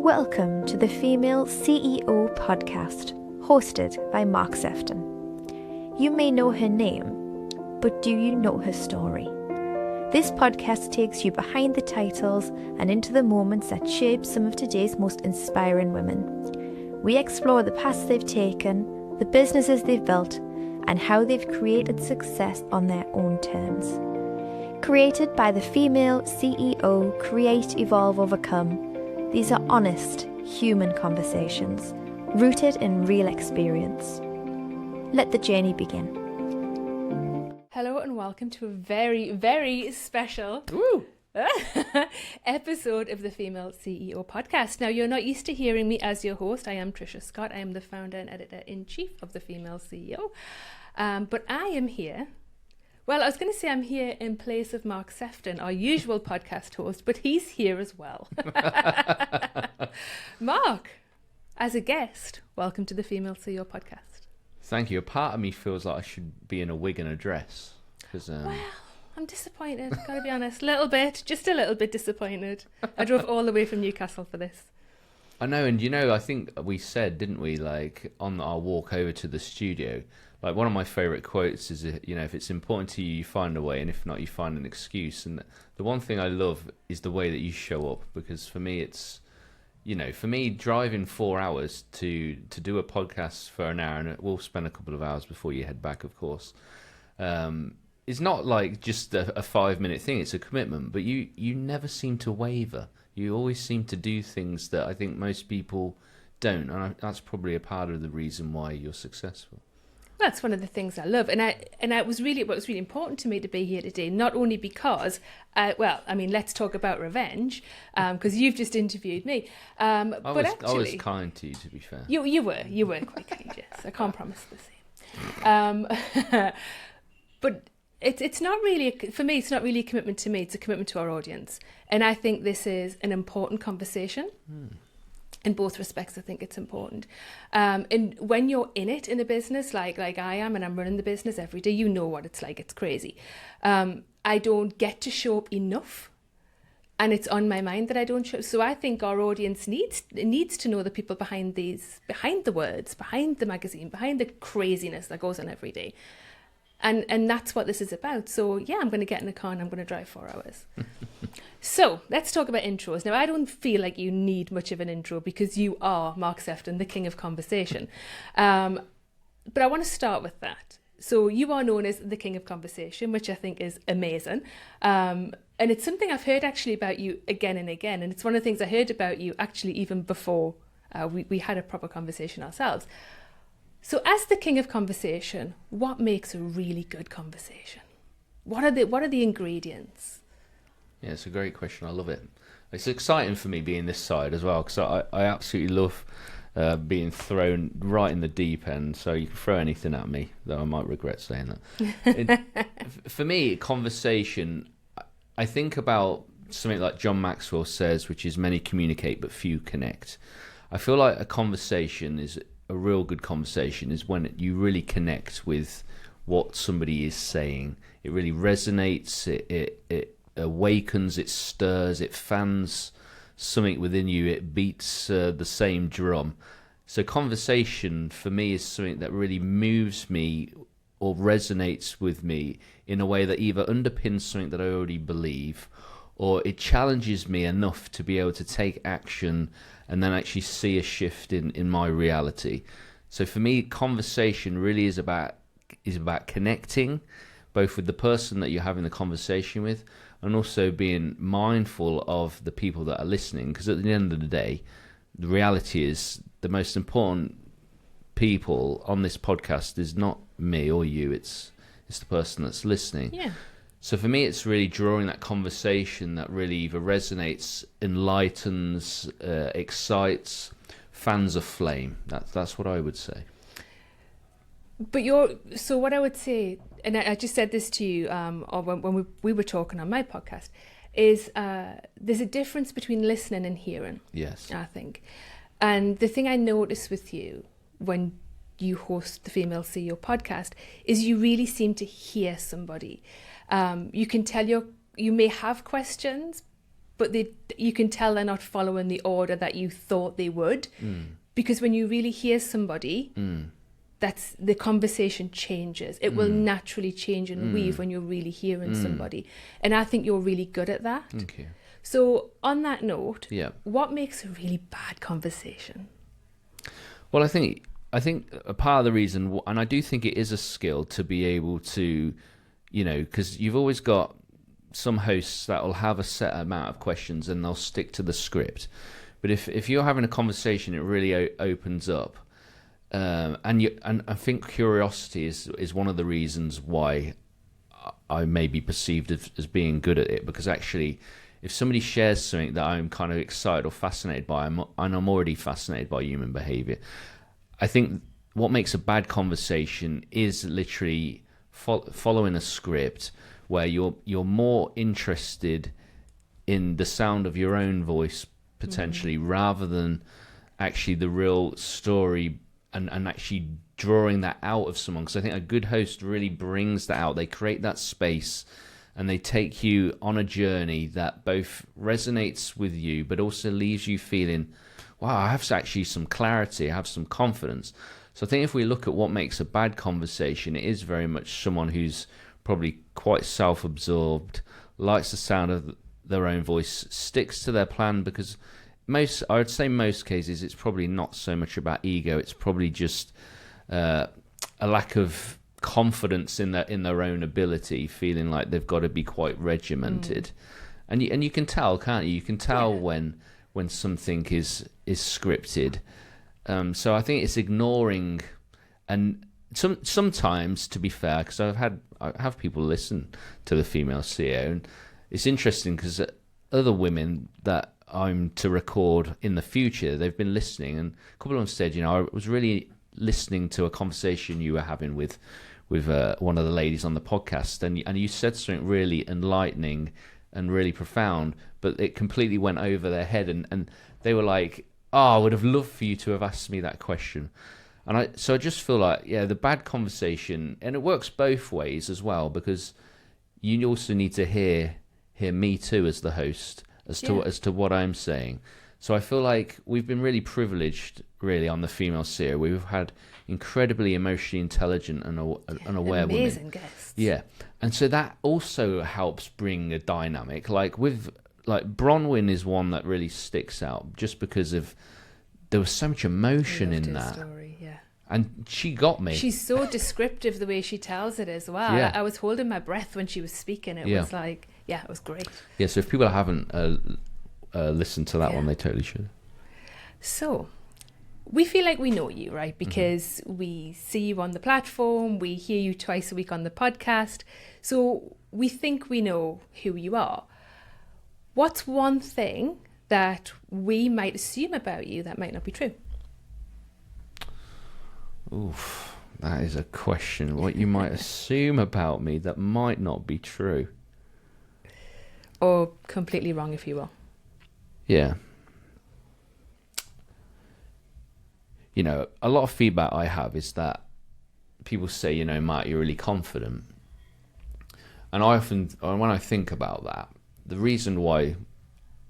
Welcome to the Female CEO podcast, hosted by Mark Sephton. You may know her name, but do you know her story? This podcast takes you behind the titles and into the moments that shape some of today's most inspiring women. We explore the paths they've taken, the businesses they've built, and how they've created success on their own terms. Created by the Female CEO Create, Evolve, Overcome, these are honest, human conversations, rooted in real experience. Let the journey begin. Hello and welcome to a very, very special episode of the Female CEO podcast. Now, you're not used to hearing me as your host. I am Tricia Scott. I am the founder and editor-in-chief of the Female CEO. But I am here. Well, I was going to say I'm here in place of Mark Sephton, our usual podcast host, but he's here as well. Mark, as a guest, welcome to the Female CEO podcast. Thank you. A part of me feels like I should be in a wig and a dress. Well, I'm disappointed, gotta be honest. Just a little bit disappointed. I drove all the way from Newcastle for this. I know, and I think we said, didn't we, like on our walk over to the studio, like one of my favourite quotes is, if it's important to you, you find a way, and if not, you find an excuse. And the one thing I love is the way that you show up, because for me, it's, driving 4 hours to do a podcast for an hour, and we'll spend a couple of hours before you head back, of course. It's not like just a 5-minute thing, it's a commitment, but you never seem to waver. You always seem to do things that I think most people don't, and that's probably a part of the reason why you're successful. That's one of the things I love, and it was really what was really important to me to be here today. Not only because, let's talk about revenge, because you've just interviewed me. I was kind to you, to be fair. You were quite kind. Yes, I can't promise the same. But it's not really for me. It's not really a commitment to me. It's a commitment to our audience, and I think this is an important conversation. In both respects, I think it's important. And when you're in it in a business, like I am, and I'm running the business every day, you know what it's like. It's crazy. I don't get to show up enough, and it's on my mind that I don't show up. So I think our audience needs to know the people behind the words, behind the magazine, behind the craziness that goes on every day. And that's what this is about. So yeah, I'm going to get in a car and I'm going to drive 4 hours. So let's talk about intros. Now, I don't feel like you need much of an intro because you are Mark Sephton, the king of conversation. But I want to start with that. So you are known as the king of conversation, which I think is amazing. And it's something I've heard actually about you again and again. And it's one of the things I heard about you actually even before we had a proper conversation ourselves. So as the king of conversation, what makes a really good conversation? What are the ingredients? Yeah, it's a great question. I love it. It's exciting for me being this side as well, because I absolutely love being thrown right in the deep end. So you can throw anything at me, though I might regret saying that. For me, conversation, I think about something like John Maxwell says, which is many communicate but few connect. I feel like a real good conversation is when you really connect with what somebody is saying. It really resonates, it awakens, it stirs, it fans something within you, it beats the same drum. So conversation for me is something that really moves me or resonates with me in a way that either underpins something that I already believe, or it challenges me enough to be able to take action and then actually see a shift in my reality. So for me, conversation really is about connecting, both with the person that you're having the conversation with, and also being mindful of the people that are listening. Because at the end of the day, the reality is the most important people on this podcast is not me or you, it's the person that's listening. Yeah. So for me, it's really drawing that conversation that really either resonates, enlightens, excites, fans a flame. That's what I would say. But so what I would say, and I just said this to you, or when we were talking on my podcast, is there's a difference between listening and hearing. Yes. I think. And the thing I noticed with you when you host the Female CEO podcast is you really seem to hear somebody. You can tell you may have questions, but you can tell they're not following the order that you thought they would. Because when you really hear somebody, that's the conversation changes. It will naturally change and weave when you're really hearing somebody. And I think you're really good at that. Thank you. So on that note, Yeah. what makes a really bad conversation? Well, I think a part of the reason, and I do think it is a skill to be able to, you know, because you've always got some hosts that will have a set amount of questions and they'll stick to the script. But if you're having a conversation, it really opens up. And I think curiosity is one of the reasons why I may be perceived as being good at it, because actually, if somebody shares something that I'm kind of excited or fascinated by, and I'm already fascinated by human behavior, I think what makes a bad conversation is literally following a script where you're more interested in the sound of your own voice potentially, rather than actually the real story and actually drawing that out of someone. Because I think a good host really brings that out. They create that space and they take you on a journey that both resonates with you but also leaves you feeling, wow, I have actually some clarity, I have some confidence. So I think if we look at what makes a bad conversation, it is very much someone who's probably quite self-absorbed, likes the sound of their own voice, sticks to their plan, because I would say most cases it's probably not so much about ego, it's probably just a lack of confidence in their own ability, feeling like they've got to be quite regimented. And you can tell, can't you? You can tell when something is scripted. So I think it's ignoring, and sometimes, to be fair, because I have people listen to the Female CEO, and it's interesting because other women that I'm to record in the future, they've been listening, and a couple of them said, you know, I was really listening to a conversation you were having with one of the ladies on the podcast, and you said something really enlightening and really profound, but it completely went over their head, and they were like, oh, I would have loved for you to have asked me that question. And I just feel like, yeah, the bad conversation, and it works both ways as well, because you also need to hear me too as the host as to what I'm saying. So I feel like we've been really privileged, really, on the Female Seer. We've had incredibly emotionally intelligent and aware women. Amazing guests. Yeah, and so that also helps bring a dynamic. Like Bronwyn is one that really sticks out, just because of there was so much emotion in that. Story, yeah. And she got me. She's so descriptive the way she tells it as well. Yeah. I was holding my breath when she was speaking. It was like, it was great. Yeah, so if people haven't listened to that one, they totally should. So, we feel like we know you, right? Because we see you on the platform, we hear you twice a week on the podcast. So, we think we know who you are. What's one thing that we might assume about you that might not be true? Oof, that is a question. What you might assume about me that might not be true. Or completely wrong, if you will. Yeah. You know, a lot of feedback I have is that people say, you know, Mark, you're really confident. And when I think about that, the reason why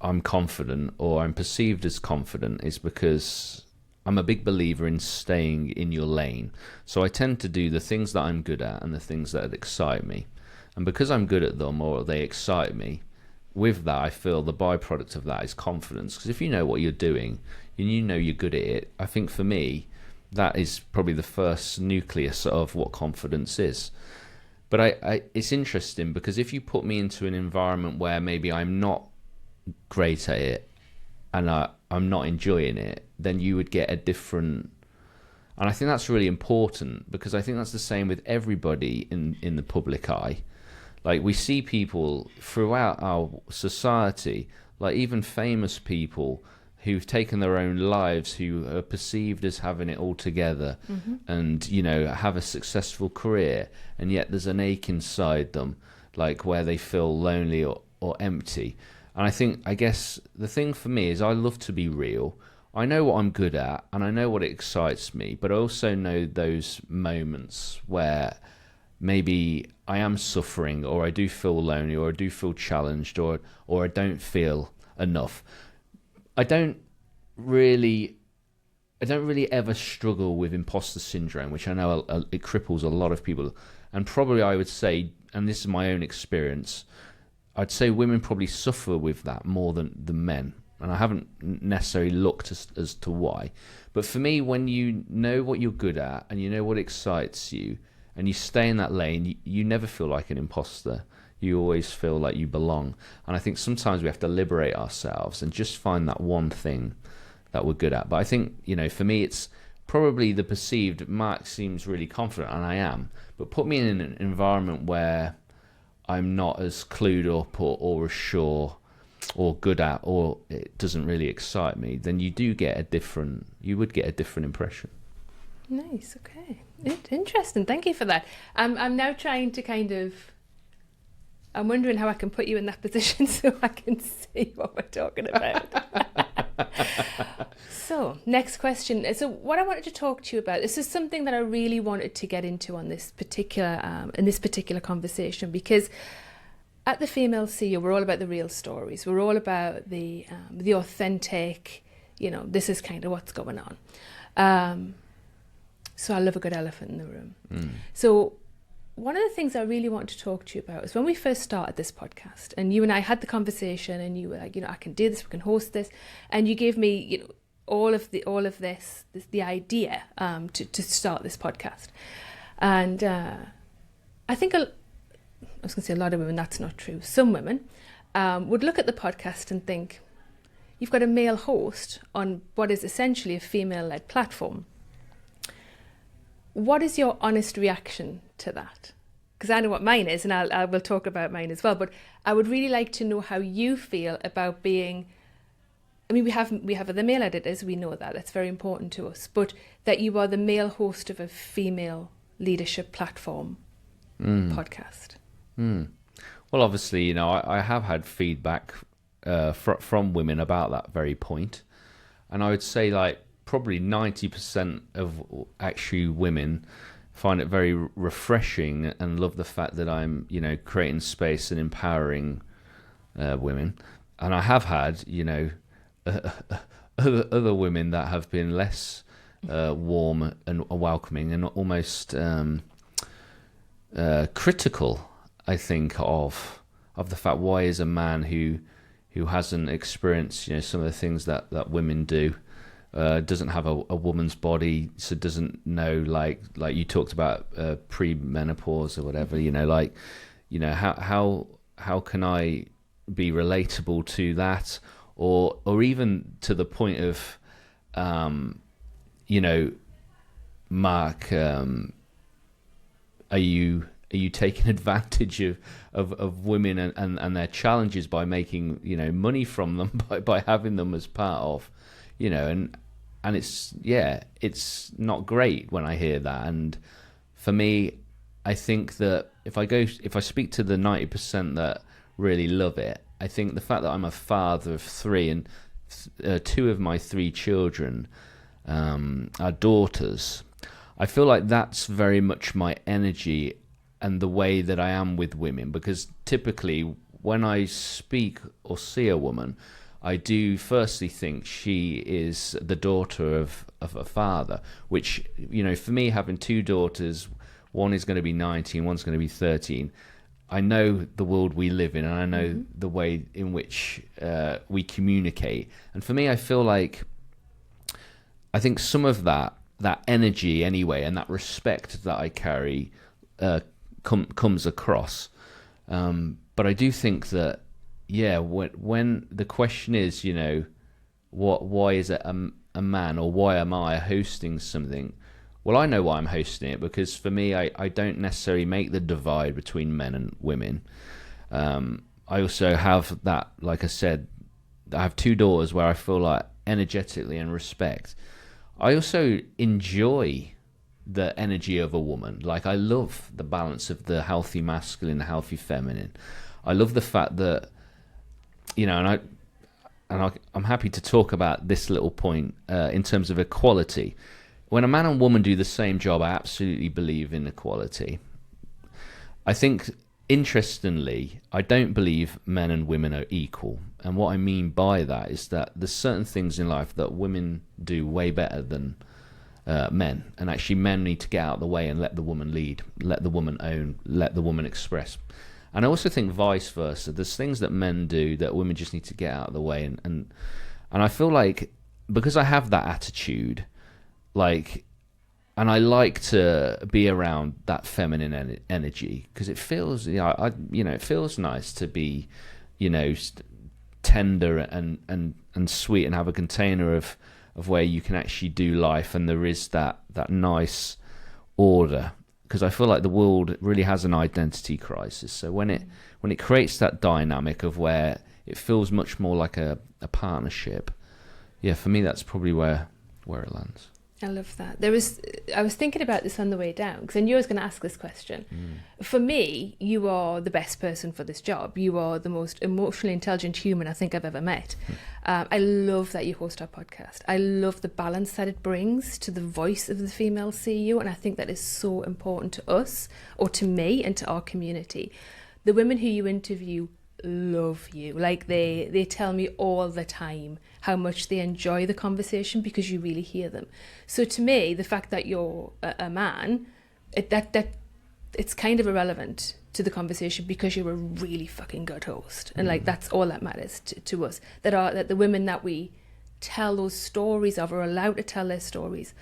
I'm confident, or I'm perceived as confident, is because I'm a big believer in staying in your lane. So I tend to do the things that I'm good at and the things that excite me. And because I'm good at them, or they excite me, with that, I feel the byproduct of that is confidence. Because if you know what you're doing and you know you're good at it, I think for me, that is probably the first nucleus of what confidence is. But it's interesting, because if you put me into an environment where maybe I'm not great at it and I'm not enjoying it, then you would get a different... And I think that's really important, because I think that's the same with everybody in the public eye. Like, we see people throughout our society, like even famous people who've taken their own lives, who are perceived as having it all together, and, you know, have a successful career, and yet there's an ache inside them, like where they feel lonely or empty. And I guess the thing for me is I love to be real. I know what I'm good at and I know what excites me, but I also know those moments where maybe I am suffering, or I do feel lonely, or I do feel challenged, or I don't feel enough. I don't really ever struggle with imposter syndrome, which I know it cripples a lot of people. And probably I would say, and this is my own experience, I'd say women probably suffer with that more than men. And I haven't necessarily looked as to why. But for me, when you know what you're good at and you know what excites you and you stay in that lane, you never feel like an imposter. You always feel like you belong. And I think sometimes we have to liberate ourselves and just find that one thing that we're good at. But I think, for me, it's probably the perceived, Mark seems really confident, and I am. But put me in an environment where I'm not as clued up or as sure or good at, or it doesn't really excite me, then you would get a different impression. Nice, okay. Interesting, thank you for that. I'm now trying to I'm wondering how I can put you in that position so I can see what we're talking about. So, next question. So, what I wanted to talk to you about, this is something that I really wanted to get into on this particular, in this particular conversation, because at the Female CEO, we're all about the real stories. We're all about the authentic, this is kind of what's going on. So I love a good elephant in the room. So one of the things I really want to talk to you about is when we first started this podcast, and you and I had the conversation, and you were like, I can do this, we can host this, and you gave me, all of this, the idea to start this podcast. And I think I was going to say a lot of women, that's not true. Some women would look at the podcast and think, you've got a male host on what is essentially a female-led platform. What is your honest reaction to that? Because I know what mine is, and I will talk about mine as well, but I would really like to know how you feel about being, we have the male editors, we know that, that's very important to us, but that you are the male host of a female leadership platform podcast. Well, obviously, I have had feedback from women about that very point, and I would say probably 90% of actually women find it very refreshing and love the fact that I'm, creating space and empowering women. And I have had, other women that have been less warm and welcoming and almost critical, I think, of the fact, why is a man who hasn't experienced, some of the things that women do, doesn't have a woman's body, so doesn't know, like you talked about pre-menopause or whatever, how can I be relatable to that, or even to the point of, Mark, are you taking advantage of women and their challenges by making money from them by having them as part of, and it's not great when I hear that. And for me, I think that if I speak to the 90% that really love it, I think the fact that I'm a father of 3 and 2 of my 3 children are daughters, I feel like that's very much my energy and the way that I am with women, because typically when I speak or see a woman, I do firstly think she is the daughter of a father, which, for me, having 2 daughters, one is going to be 19, one's going to be 13, I know the world we live in, and I know the way in which we communicate. And for me, I feel like, I think some of that energy anyway, and that respect that I carry comes across. But I do think that, when the question is, why is it a man, or why am I hosting something? Well, I know why I'm hosting it, because for me, I don't necessarily make the divide between men and women. I also have that, like I said, I have 2 daughters where I feel like energetically and respect. I also enjoy the energy of a woman. I love the balance of the healthy masculine, the healthy feminine. I love the fact that, I'm happy to talk about this little point in terms of equality. When a man and woman do the same job, I absolutely believe in equality. I think interestingly, I don't believe men and women are equal. And what I mean by that is that there's certain things in life that women do way better than men. And actually men need to get out of the way and let the woman lead, let the woman own, let the woman express. And I also think vice versa. There's things that men do that women just need to get out of the way. And I feel like because I have that attitude, like, and I like to be around that feminine energy because it feels, it feels nice to be, tender and sweet and have a container of where you can actually do life, and there is that nice order. Because I feel like the world really has an identity crisis. So when it creates that dynamic of where it feels much more like a partnership, yeah, for me that's probably where it lands. I love that. I was thinking about this on the way down because I knew I was going to ask this question. For me, you are the best person for this job. You are the most emotionally intelligent human I think I've ever met. I love that you host our podcast. I love the balance that it brings to the voice of the female CEO, and I think that is so important to us, or to me, and to our community. The women who you interview love you. Like they tell me all the time how much they enjoy the conversation because you really hear them. So to me, the fact that you're a man, it's kind of irrelevant to the conversation because you're a really fucking good host, and like that's all that matters to us. That the women that we tell those stories of, are allowed to tell their stories,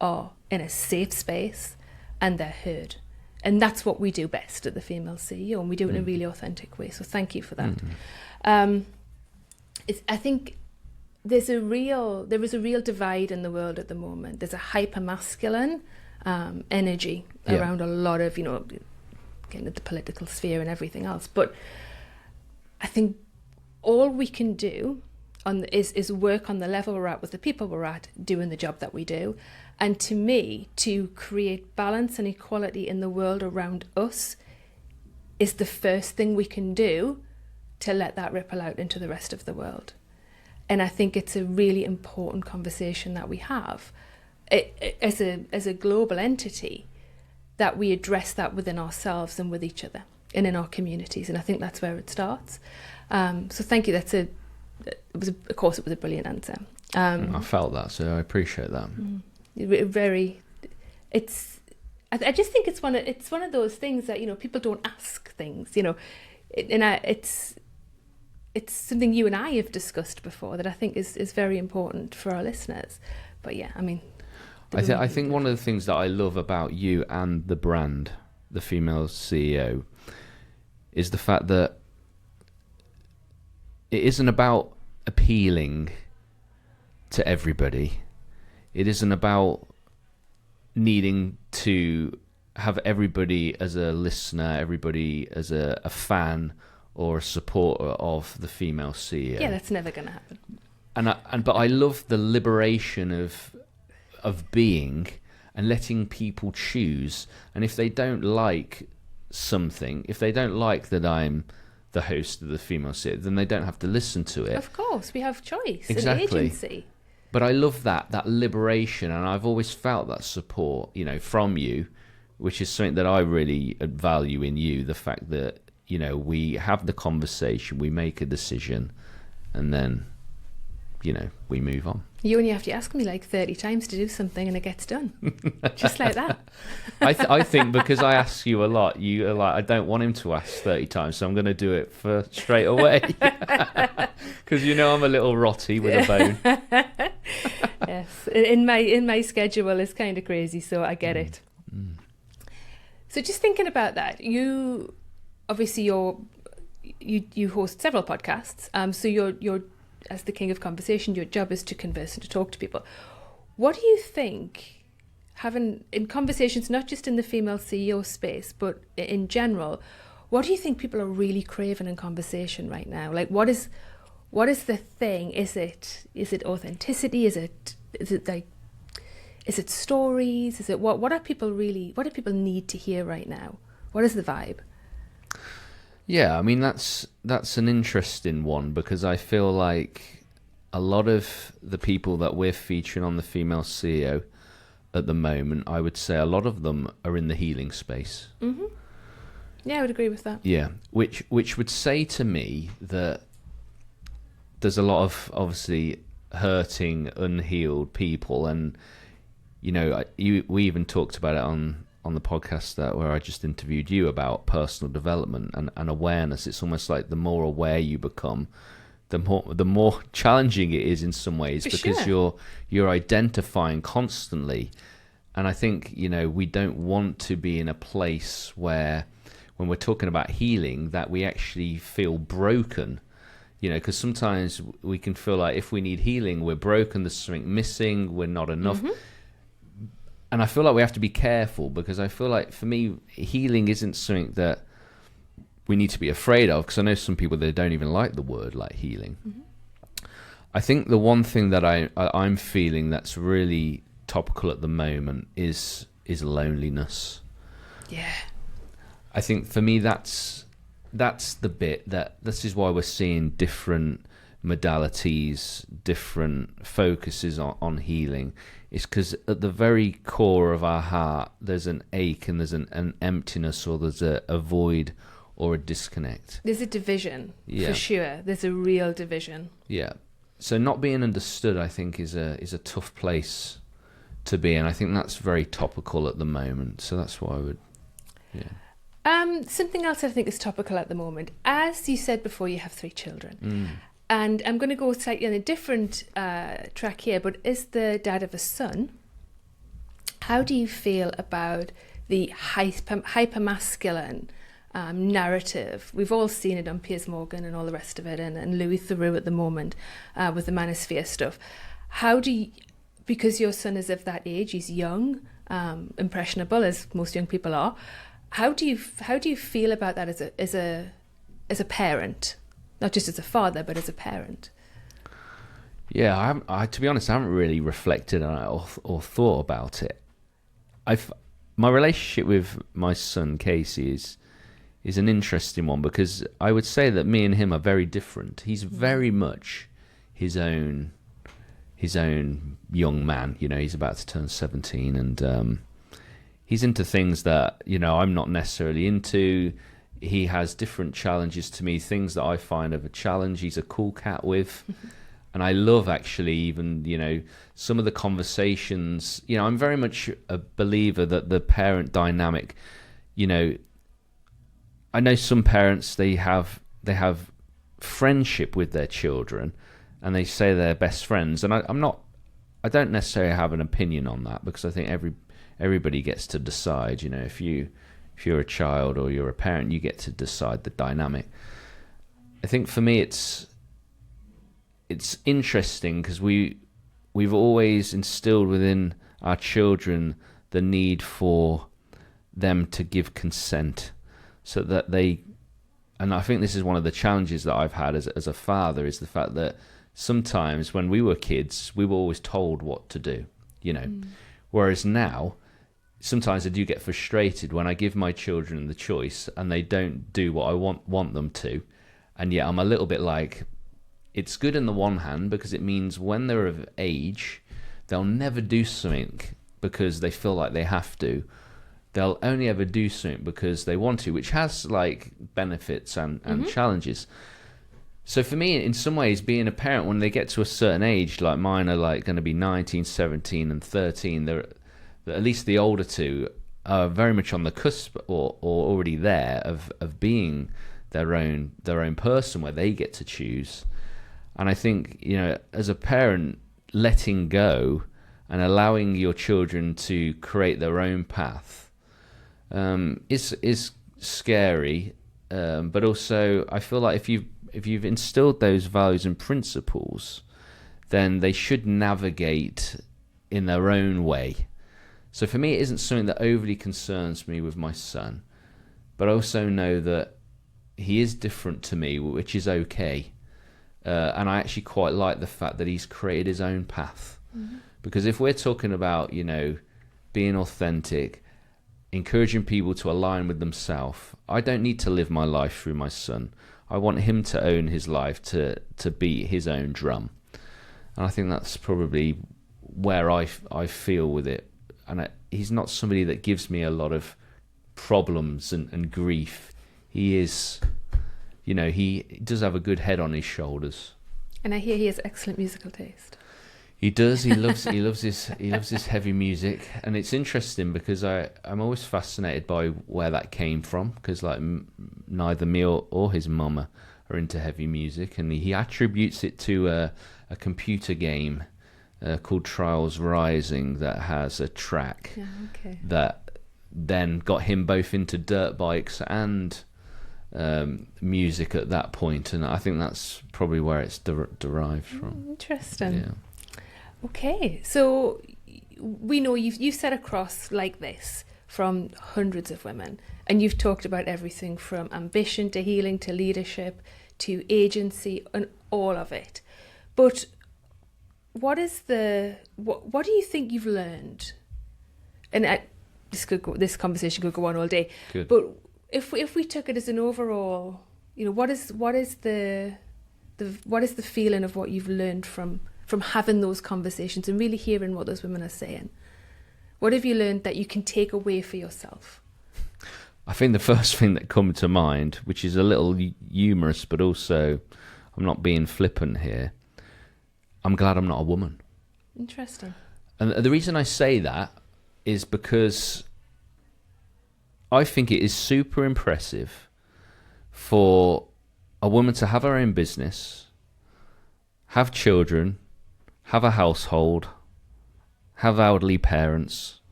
are in a safe space and they're heard. And that's what we do best at the Female CEO, and we do it in a really authentic way. So thank you for that. I think there is a real divide in the world at the moment. There's a hyper masculine energy around a lot of, getting at the political sphere and everything else. But I think all we can do is work on the level we're at with the people we're at, doing the job that we do. And to me, to create balance and equality in the world around us is the first thing we can do to let that ripple out into the rest of the world. And I think it's a really important conversation that we have as a global entity, that we address that within ourselves and with each other and in our communities. And I think that's where it starts. So thank you. Of course, it was a brilliant answer. I felt that, so I appreciate that. I just think it's one of those things that people don't ask things, it's something you and I have discussed before that I think is very important for our listeners. But yeah, I mean, I think one of the things that I love about you and the brand, the Female CEO, is the fact that it isn't about appealing to everybody. It isn't about needing to have everybody as a listener, everybody as a fan or a supporter of the Female CEO. Yeah, that's never going to happen. But I love the liberation of being and letting people choose. And if they don't like something, if they don't like that I'm the host of the Female CEO, then they don't have to listen to it. Of course, we have choice and Exactly. agency. But I love that liberation, and I've always felt that support, from you, which is something that I really value in you. The fact that we have the conversation, we make a decision, and then we move on. You only have to ask me like 30 times to do something, and it gets done, just like that. I think because I ask you a lot, you are like, I don't want him to ask 30 times, so I'm going to do it for straight away. Because I'm a little rotty with a bone. Yes, in my schedule is kind of crazy, so I get it. So just thinking about that, you obviously you host several podcasts. So you're as the king of conversation, your job is to converse and to talk to people. What do you think, having in conversations, not just in the Female CEO space, but in general, what do you think people are really craving in conversation right now? Like, what is the thing? Is it authenticity? Is it stories? Is it what do people need to hear right now? What is the vibe? Yeah, I mean that's an interesting one, because I feel like a lot of the people that we're featuring on the Female CEO at the moment, I would say a lot of them are in the healing space. Yeah, I would agree with that. Yeah, which would say to me that there's a lot of obviously hurting, unhealed people, and we even talked about it on the podcast where I just interviewed you about personal development and awareness. It's almost like the more aware you become, the more challenging it is in some ways, because you're identifying constantly. And I think we don't want to be in a place where, when we're talking about healing, that we actually feel broken. Because sometimes we can feel like if we need healing, we're broken, there's something missing, we're not enough. Mm-hmm. And I feel like we have to be careful, because I feel like, for me, healing isn't something that we need to be afraid of, because I know some people, they don't even like the word like healing. Mm-hmm. I think the one thing that I'm feeling that's really topical at the moment is loneliness. Yeah. I think for me that's the bit that this is why we're seeing different modalities, different focuses on healing. It's because at the very core of our heart, there's an ache and there's an emptiness, or there's a void or a disconnect. There's a division, for sure. There's a real division. Yeah. So not being understood, I think, is a tough place to be, and I think that's very topical at the moment. So that's what I would, something else I think is topical at the moment. As you said before, you have 3 children. And I'm going to go slightly on a different track here, but as the dad of a son, how do you feel about the hyper-masculine narrative? We've all seen it on Piers Morgan and all the rest of it, and Louis Theroux at the moment with the manosphere stuff. How do you, because your son is of that age, he's young, impressionable, as most young people are, how do you feel about that as a parent? Not just as a father, but as a parent. Yeah, I to be honest, I haven't really reflected on it or thought about it. My relationship with my son Casey is an interesting one, because I would say that me and him are very different. He's very much his own young man. He's about to turn 17, and he's into things that I'm not necessarily into. He has different challenges to me, things that I find of a challenge. He's a cool cat with. And I love, actually, even, some of the conversations. I'm very much a believer that the parent dynamic, I know some parents, they have friendship with their children, and they say they're best friends. And I don't necessarily have an opinion on that, because I think everybody gets to decide, if you're a child or you're a parent, you get to decide the dynamic. I think for me it's interesting, because we've always instilled within our children the need for them to give consent, so that and I think this is one of the challenges that I've had as a father, is the fact that sometimes when we were kids, we were always told what to do, whereas now, sometimes I do get frustrated when I give my children the choice and they don't do what I want them to. And yet I'm a little bit like, it's good in the one hand, because it means when they're of age, they'll never do something because they feel like they have to. They'll only ever do something because they want to, which has benefits and challenges. So for me, in some ways, being a parent, when they get to a certain age, like mine are going to be 19, 17 and 13, at least the older two are very much on the cusp or already there of being their own person, where they get to choose. And I think, as a parent, letting go and allowing your children to create their own path is scary, but also I feel like if you've instilled those values and principles, then they should navigate in their own way. So for me, it isn't something that overly concerns me with my son, but I also know that he is different to me, which is okay. And I actually quite like the fact that he's created his own path. Mm-hmm. Because if we're talking about, being authentic, encouraging people to align with themselves, I don't need to live my life through my son. I want him to own his life, to beat his own drum. And I think that's probably where I feel with it. And he's not somebody that gives me a lot of problems and grief. he is, he does have a good head on his shoulders. And I hear he has excellent musical taste. He does. He loves his heavy music, and it's interesting because I'm always fascinated by where that came from, because like neither me or his mama are into heavy music, and he attributes it to a computer game called Trials Rising that has a track that then got him both into dirt bikes and music at that point, and I think that's probably where it's derived from. Interesting. Yeah. Okay, so we know you've sat across like this from hundreds of women, and you've talked about everything from ambition to healing to leadership to agency and all of it. But what do you think you've learned? And this conversation could go on all day. Good. But if we took it as an overall, what is the feeling of what you've learned from having those conversations and really hearing what those women are saying? What have you learned that you can take away for yourself? I think the first thing that comes to mind, which is a little humorous, but also I'm not being flippant here, I'm glad I'm not a woman. Interesting. And the reason I say that is because I think it is super impressive for a woman to have her own business, have children, have a household, have elderly parents,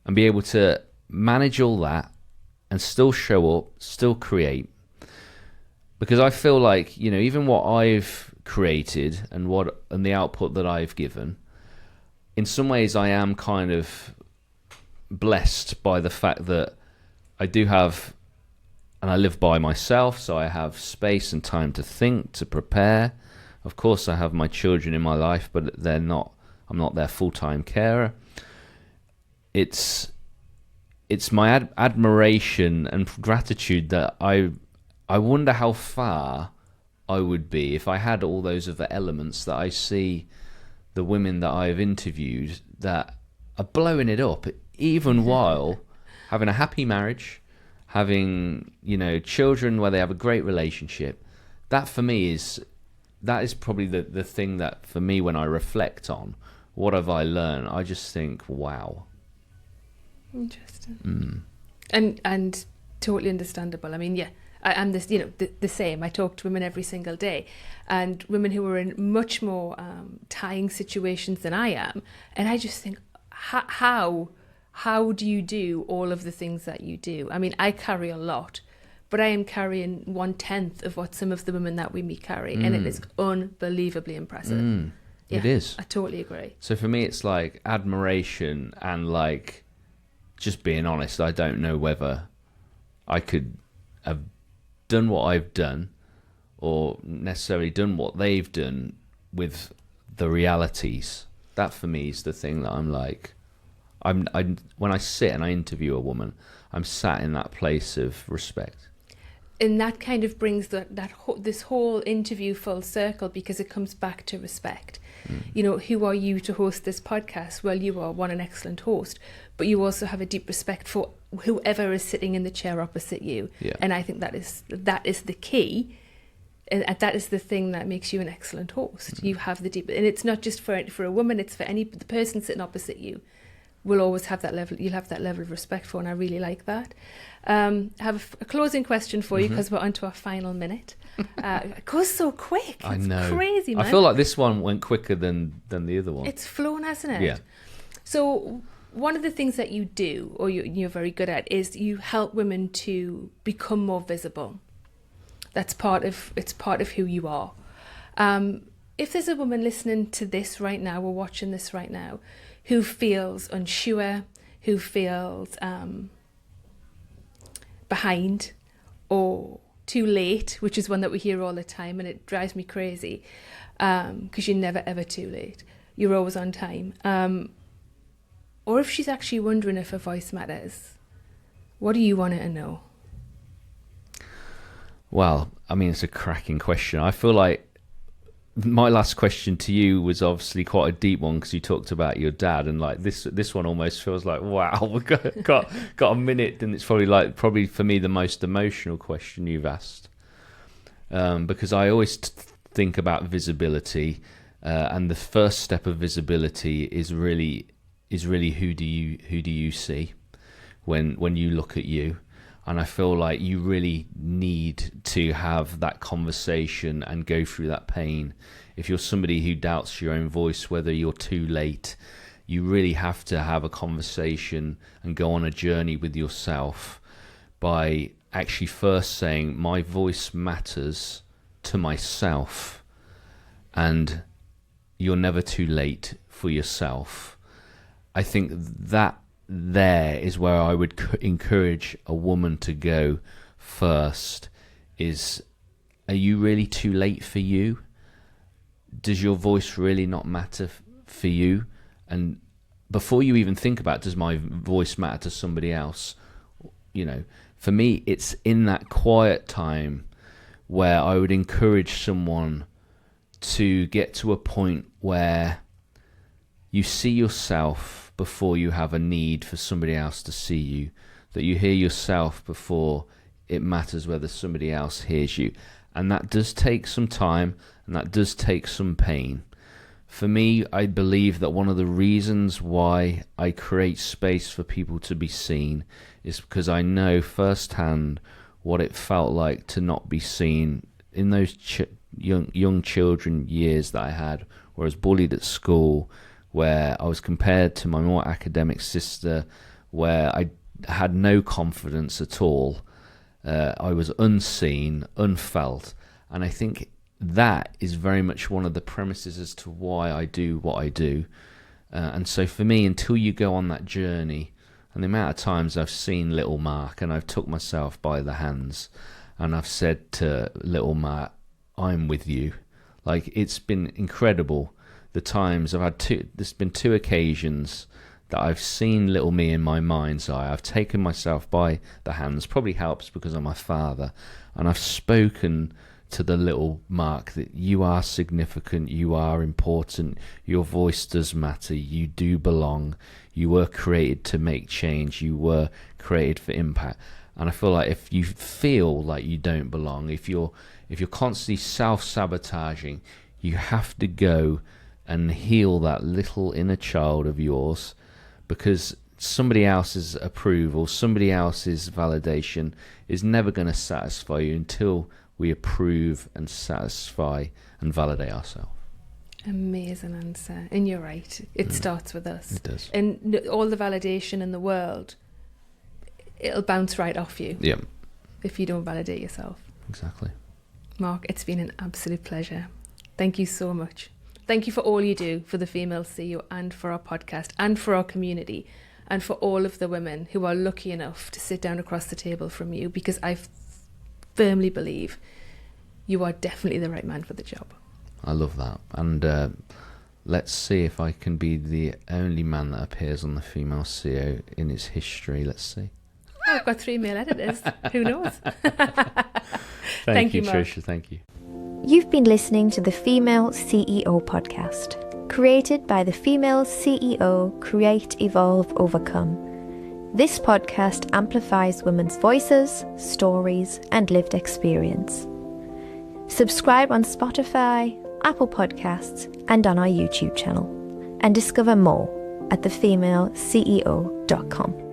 and be able to manage all that and still show up, still create. Because I feel like, even what I've created and the output that I've given, in some ways I am kind of blessed by the fact that I do have, and I live by myself, so I have space and time to think, to prepare. Of course, I have my children in my life, but I'm not their full-time carer. It's my admiration and gratitude that I wonder how far I would be if I had all those other elements that I see the women that I've interviewed that are blowing it up, even while having a happy marriage, having, children where they have a great relationship. That for me is probably the thing that for me, when I reflect on what have I learned, I just think, wow. Interesting. And totally understandable. I mean, yeah, I'm this, the same. I talk to women every single day, and women who are in much more tying situations than I am, and I just think, how do you do all of the things that you do? I mean, I carry a lot, but I am carrying 1/10 of what some of the women that we meet carry, and it is unbelievably impressive. Yeah, it is. I totally agree. So for me, it's like admiration and like just being honest. I don't know whether I could have done what I've done or necessarily done what they've done with the realities. That for me is the thing that I'm like, when I sit and I interview a woman, I'm sat in that place of respect. And that kind of brings this whole interview full circle, because it comes back to respect. Who are you to host this podcast? Well, you are an excellent host, but you also have a deep respect for whoever is sitting in the chair opposite you. Yeah. And I think that is the key, and that is the thing that makes you an excellent host. You have the deep, and it's not just for a woman; it's for the person sitting opposite you. Will always have that level. You'll have that level of respect for, and I really like that. I have a closing question for you, because we're on to our final minute. It goes so quick. I know. It's crazy, man. I feel like this one went quicker than the other one. It's flown, hasn't it? Yeah. So one of the things that you do, or you're very good at, is you help women to become more visible. It's part of who you are. If there's a woman listening to this right now or watching this right now who feels unsure, who feels behind or too late, which is one that we hear all the time, and it drives me crazy, because you're never ever too late. You're always on time. Or if she's actually wondering if her voice matters, what do you want her to know? Well, I mean, it's a cracking question. I feel like my last question to you was obviously quite a deep one, because you talked about your dad, and like this one almost feels like, wow, we've got a minute, and it's probably for me the most emotional question you've asked, because I always think about visibility, and the first step of visibility is really who do you see when you look at you. And I feel like you really need to have that conversation and go through that pain. If you're somebody who doubts your own voice, whether you're too late, you really have to have a conversation and go on a journey with yourself by actually first saying, my voice matters to myself, and you're never too late for yourself. I think that there is where I would encourage a woman to go first. Is, are you really too late for you? Does your voice really not matter for you? And before you even think about, does my voice matter to somebody else? You know, for me, it's in that quiet time where I would encourage someone to get to a point where you see yourself before you have a need for somebody else to see you, that you hear yourself before it matters whether somebody else hears you. And that does take some time, and that does take some pain. For me, I believe that one of the reasons why I create space for people to be seen is because I know firsthand what it felt like to not be seen in those young children years that I had, where I was bullied at school, where I was compared to my more academic sister, where I had no confidence at all. I was unseen, unfelt, and I think that is very much one of the premises as to why I do what I do. And so for me, until you go on that journey, and the amount of times I've seen little Mark and I've took myself by the hands and I've said to little Mark, I'm with you. Like, it's been incredible. The times I've had there's been 2 occasions that I've seen little me in my mind's eye. I've taken myself by the hands, probably helps because I'm my father, and I've spoken to the little Mark that you are significant, you are important, your voice does matter, you do belong, you were created to make change, you were created for impact. And I feel like if you feel like you don't belong, if you're constantly self-sabotaging, you have to go and heal that little inner child of yours, because somebody else's approval, somebody else's validation is never going to satisfy you until we approve and satisfy and validate ourselves. Amazing answer. And you're right. It starts with us. It does. And all the validation in the world, it'll bounce right off you. Yeah. If you don't validate yourself. Exactly. Mark, it's been an absolute pleasure. Thank you so much. Thank you for all you do for the Female CEO and for our podcast and for our community and for all of the women who are lucky enough to sit down across the table from you, because I firmly believe you are definitely the right man for the job. I love that. And let's see if I can be the only man that appears on the Female CEO in its history. Let's see. Oh, I've got 3 male editors. Who knows? Thank you, Mark. Tricia. Thank you. You've been listening to the Female CEO podcast, created by the Female CEO Create, Evolve, Overcome. This podcast amplifies women's voices, stories, and lived experience. Subscribe on Spotify, Apple Podcasts, and on our YouTube channel, and discover more at thefemaleceo.com.